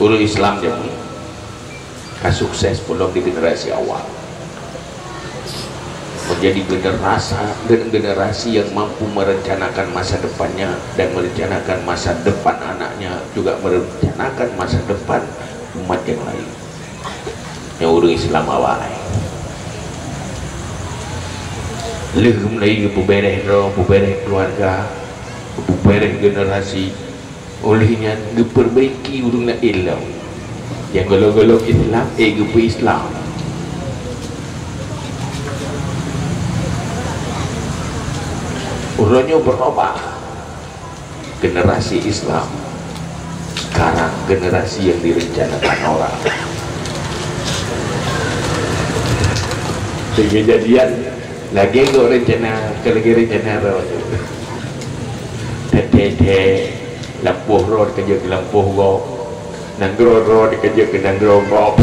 Orang Islam dia pun sukses belum di generasi awal, menjadi generasi yang mampu merencanakan masa depannya dan merencanakan masa depan anaknya, juga merencanakan masa depan umat yang lain. Yang orang Islam awal legum lagi bubereh keluarga, bubereh generasi, olehnya diperbaiki urang nak Islam. Yang golong-golong Islam, gepu Islam. Urangnya berubah. Generasi Islam sekarang generasi yang direncanakan orang. Kejadian lagi kok rencana tete lampuh road kerja ke lampuh go, nanggro road kerja ke nanggro go,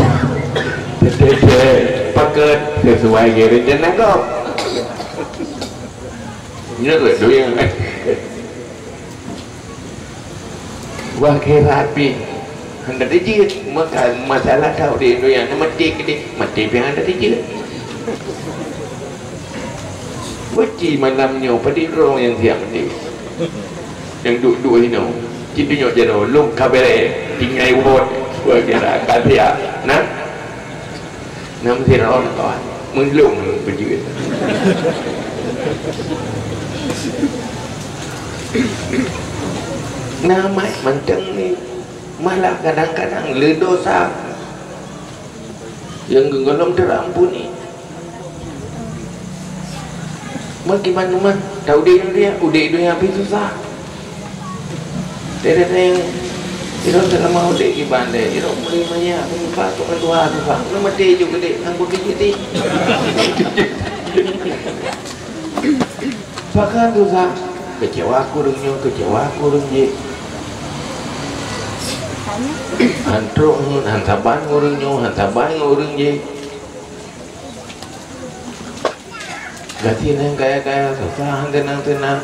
tete paket sesuai rencana go. Ini tu yang wah kerapi hendak dijit masalah kau di yang mati yang hendak dijit. Wajib malamnya pada orang yang siang ni, yang duduk sini, kita nyok jero, lung kabere, tinggal ubot, bergerak katia, nak, nam siron kawan, menglung berjut. Nama menteng ni malah kadang-kadang le dosa yang belum terampuni. Bagaimana man tahu dia habis susah. Dia yang dalam mau dek di bandar, dia beli banyak, buka tu kedua buka, nama dia juga dek, anggur dijiti. Bahkan susah, kecewa kurang je. Antruk, hantaban orang je. Ganti yang kaya susah, tenang.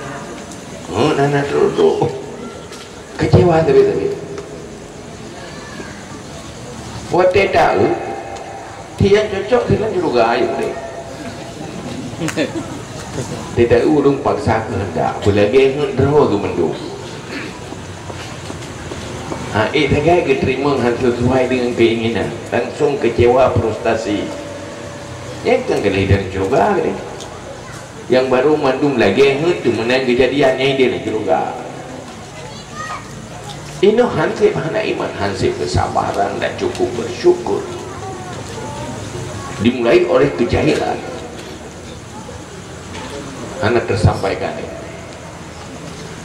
Nana duduk. Kecewa tapi. Buat dia tahu, dia cocok dengan juga ayu deh. Tidak urung paksa kehendak, belagi hendak ke mendung. Tegak keterima sesuai dengan keinginan, langsung kecewa, frustasi. Yang kan kelihatan juga deh. Yang baru mandum lagi itu menang kejadiannya dia juga. Ini hansip hana iman, hansip kesabaran dan cukup bersyukur. Dimulai oleh kejahilan. Anak tersampaikan ini.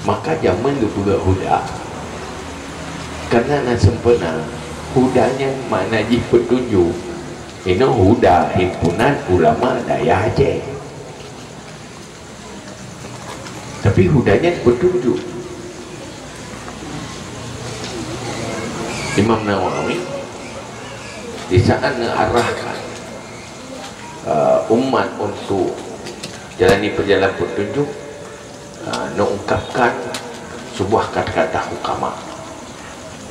Maka zaman itu juga huda. Karena nak sempurna, hudanya makna jih petunjuk. Ini huda himpunan ulama daya Aceh. Tapi hudanya petunjuk. Imam Nawawi di saat mengarahkan umat untuk jalani perjalanan petunjuk, mengungkapkan sebuah kata-kata hukama,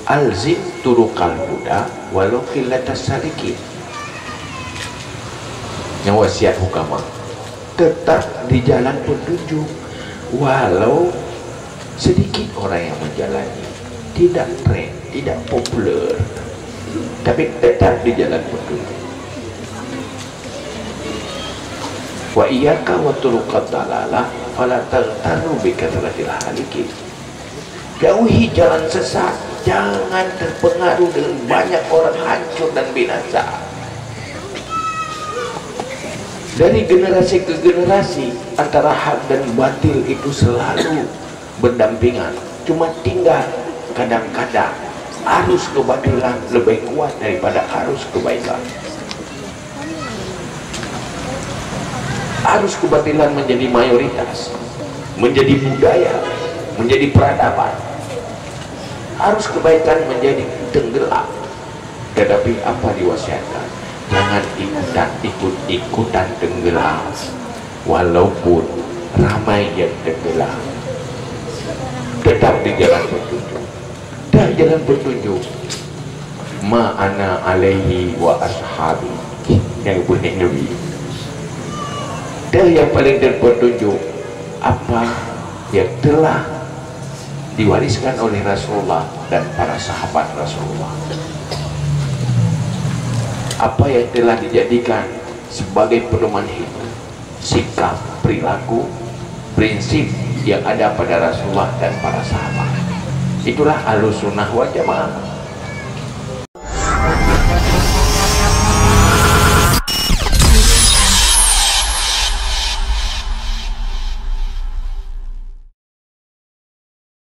alzim turukal huda walau qillatas salikin. Yang wasiat hukama, tetap di jalan petunjuk walau sedikit orang yang menjalani, tidak tren, tidak populer, tapi tetap di jalan petunjuk. Wa iyyaka wa turuqad dalalah fala taghtaru bi kathratil halikin. Jauhi jalan sesat, jangan terpengaruh dengan banyak orang hancur dan binasa. Dari generasi ke generasi, antara hak dan batil itu selalu berdampingan. Cuma tinggal kadang-kadang arus kebatilan lebih kuat daripada arus kebaikan. Arus kebatilan menjadi mayoritas, menjadi budaya, menjadi peradaban. Arus kebaikan menjadi tenggelam. Tetapi apa diwasiatkan? Jangan ikut-ikutan tenggelam, walaupun ramai yang tenggelam. Tetap di jalan petunjuk. Dah jalan petunjuk, ma ana alaihi wa ashabi, yang bunyi Nabi. Dan yang paling terpetunjuk apa yang telah diwariskan oleh Rasulullah dan para sahabat Rasulullah, apa yang telah dijadikan sebagai pedoman hidup, sikap, perilaku, prinsip yang ada pada Rasulullah dan para sahabat. Itulah Ahlus Sunnah wal Jamaah.